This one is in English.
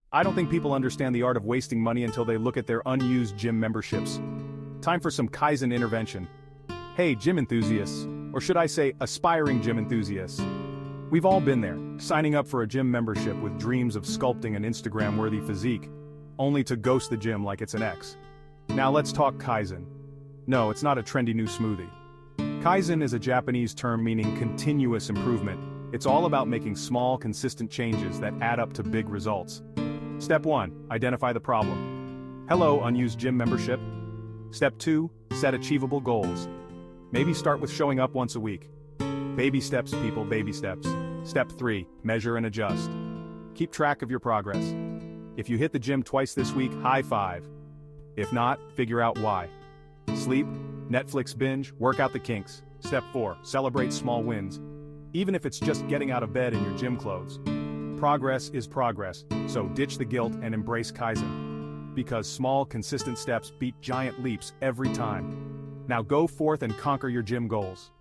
I don't think people understand the art of wasting money until they look at their unused gym memberships. Time for some Kaizen intervention. Hey, gym enthusiasts, or should I say aspiring gym enthusiasts. We've all been there, signing up for a gym membership with dreams of sculpting an Instagram-worthy physique, only to ghost the gym like it's an ex. Now let's talk Kaizen. No, it's not a trendy new smoothie. Kaizen is a Japanese term meaning continuous improvement. It's all about making small, consistent changes that add up to big results. Step 1. Identify the problem. Hello, unused gym membership. Step 2. Set achievable goals. Maybe start with showing up once a week. Baby steps, people, baby steps. Step 3. Measure and adjust. Keep track of your progress. If you hit the gym twice this week, high five. If not, figure out why. Sleep, Netflix binge, work out the kinks. Step 4. Celebrate small wins. Even if it's just getting out of bed in your gym clothes. Progress is progress, so ditch the guilt and embrace Kaizen. Because small, consistent steps beat giant leaps every time. Now go forth and conquer your gym goals.